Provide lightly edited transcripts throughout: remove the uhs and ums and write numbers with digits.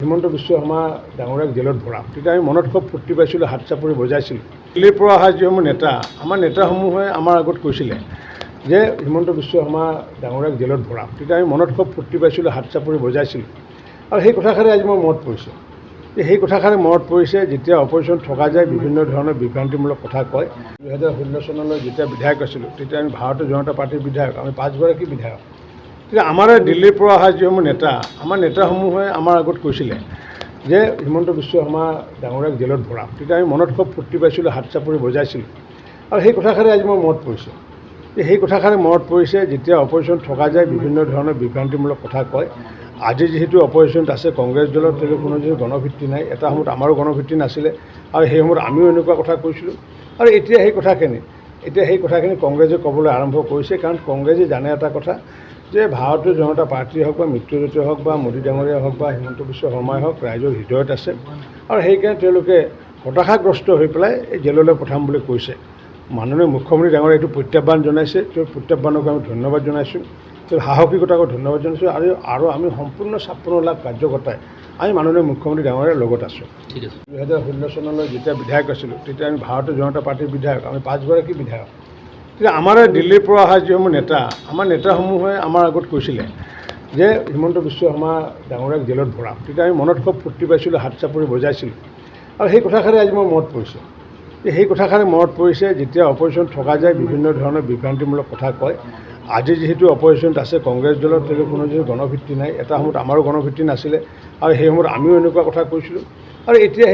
হিমন্ত বিশ্ব শৰ্মা ডাঙৰীয়াক জেলত ভৰাম তেতিয়া আমি মনত খুব ফূৰ্তি পাইছিলোঁ, হাত চাপৰি বজাইছিলোঁ। দিল্লীৰ পৰা অহা যিসমূহ নেতা, আমাৰ নেতাসমূহে আমাৰ আগত কৈছিলে যে হিমন্ত বিশ্ব শৰ্মা ডাঙৰীয়াক জেলত ভৰাম তেতিয়া আমি মনত খুব ফূৰ্তি পাইছিলোঁ, হাত চাপৰি বজাইছিলোঁ। আৰু সেই কথাষাৰে আজি মোৰ মনত পৰিছে। সেই কথাষাৰে মনত পৰিছে যেতিয়া অপজিশ্যন থকা যায়, বিভিন্ন ধৰণৰ বিভ্ৰান্তিমূলক কথা কয়। 2016 চনলৈ যেতিয়া বিধায়ক আছিলোঁ তেতিয়া আমি ভাৰতীয় জনতা পাৰ্টীৰ বিধায়ক, আমি 5গৰাকী বিধায়ক। তেতিয়া আমাৰ দিল্লীৰ পৰা অহা যিসমূহ নেতা, আমাৰ নেতাসমূহে আমাৰ আগত কৈছিলে যে হিমন্ত বিশ্ব শৰ্মা ডাঙৰীয়াক জেলত ভৰাম তেতিয়া আমি মনত খুব ফূৰ্তি পাইছিলোঁ, হাত চাপৰি বজাইছিলোঁ। আৰু সেই কথাষাৰে আজি মোৰ মনত পৰিছে। সেই কথাষাৰে মনত পৰিছে যেতিয়া অপজিশ্যন থকা যায়, বিভিন্ন ধৰণৰ বিভ্ৰান্তিমূলক কথা কয়। আজি যিহেতু অপজিশ্যনত আছে কংগ্ৰেছ দলৰ, তেওঁলোকৰ কোনো যিহেতু গণভিত্তি নাই। এটা সময়ত আমাৰো গণভিত্তি নাছিলে আৰু সেই সময়ত আমিও এনেকুৱা কথা কৈছিলোঁ। আৰু এতিয়া সেই কথাখিনি কংগ্ৰেছে ক'বলৈ আৰম্ভ কৰিছে, কাৰণ কংগ্ৰেছে জানে এটা কথা যে ভাৰতীয় জনতা পাৰ্টীয়ে হওক বা মিত্ৰজোঁটে হওক বা মোদী ডাঙৰীয়াই হওক বা হিমন্ত বিশ্ব শৰ্মাই হওক ৰাইজৰ হৃদয়ত আছে। আৰু সেইকাৰণে তেওঁলোকে হতাশাগ্ৰস্ত হৈ পেলাই এই জেললৈ পঠাম বুলি কৈছে। মাননীয় মুখ্যমন্ত্ৰী ডাঙৰীয়াই এইটো প্ৰত্যাহ্বান জনাইছে। তেওঁ প্ৰত্যাহ্বানক আমি ধন্যবাদ জনাইছোঁ, তেওঁ সাহসিকতাকো ধন্যবাদ জনাইছোঁ। আৰু আমি সম্পূৰ্ণ 56 লাখ কাৰ্যকৰ্তাই আমি মাননীয় মুখ্যমন্ত্ৰী ডাঙৰীয়াৰ লগত আছোঁ। ঠিক আছে। 2016 চনলৈ যেতিয়া বিধায়ক আছিলোঁ তেতিয়া আমি ভাৰতীয় জনতা পাৰ্টীৰ বিধায়ক, আমি 5গৰাকী বিধায়ক। তেতিয়া আমাৰ দিল্লীৰ পৰা অহা যিসমূহ নেতা, আমাৰ নেতাসমূহে আমাৰ আগত কৈছিলে যে হিমন্ত বিশ্ব শৰ্মা ডাঙৰীয়াক জেলত ভৰাম তেতিয়া আমি মনত খুব ফূৰ্তি পাইছিলোঁ, হাত চাপৰি বজাইছিলোঁ। আৰু সেই কথাষাৰে আজি মোৰ মনত পৰিছে। সেই কথাষাৰে মনত পৰিছে যেতিয়া অপজিশ্যন থকা যায়, বিভিন্ন ধৰণৰ বিভ্ৰান্তিমূলক কথা কয়। আজি যিহেতু অপজিশ্যনত আছে কংগ্ৰেছ দলৰ, তেওঁলোকৰ কোনো যিহেতু গণভিত্তি নাই। এটা সময়ত আমাৰো গণভিত্তি নাছিলে আৰু সেই সময়ত আমিও এনেকুৱা কথা কৈছিলোঁ। আৰু এতিয়া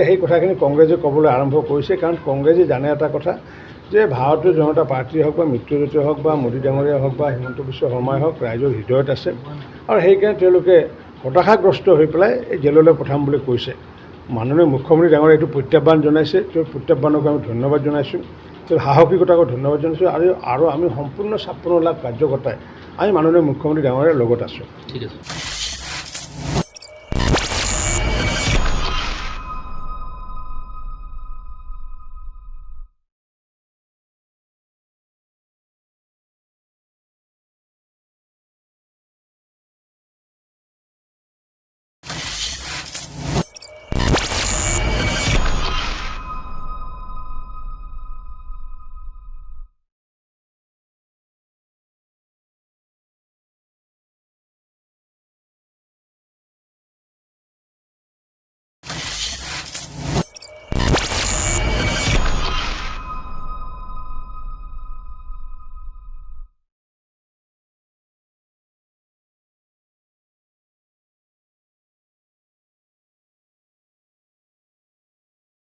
সেই কথাখিনি কংগ্ৰেছে ক'বলৈ আৰম্ভ কৰিছে, কাৰণ কংগ্ৰেছে জানে এটা কথা যে ভাৰতীয় জনতা পাৰ্টীয়ে হওক বা মিত্ৰজোঁটে হওক বা মোদী ডাঙৰীয়াই হওক বা হিমন্ত বিশ্ব শৰ্মাই হওক ৰাইজৰ হৃদয়ত আছে। আৰু সেইকাৰণে তেওঁলোকে হতাশাগ্ৰস্ত হৈ পেলাই এই জেললৈ পঠাম বুলি কৈছে। মাননীয় মুখ্যমন্ত্ৰী ডাঙৰীয়াই এইটো প্ৰত্যাহ্বান জনাইছে। তেওঁ প্ৰত্যাহ্বানক আমি ধন্যবাদ জনাইছোঁ, তেওঁ সাহসিকতাকো ধন্যবাদ জনাইছোঁ। আৰু আমি সম্পূৰ্ণ 56 লাখ কাৰ্যকৰ্তাই আমি মাননীয় মুখ্যমন্ত্ৰী ডাঙৰীয়াৰ লগত আছোঁ। ঠিক আছে।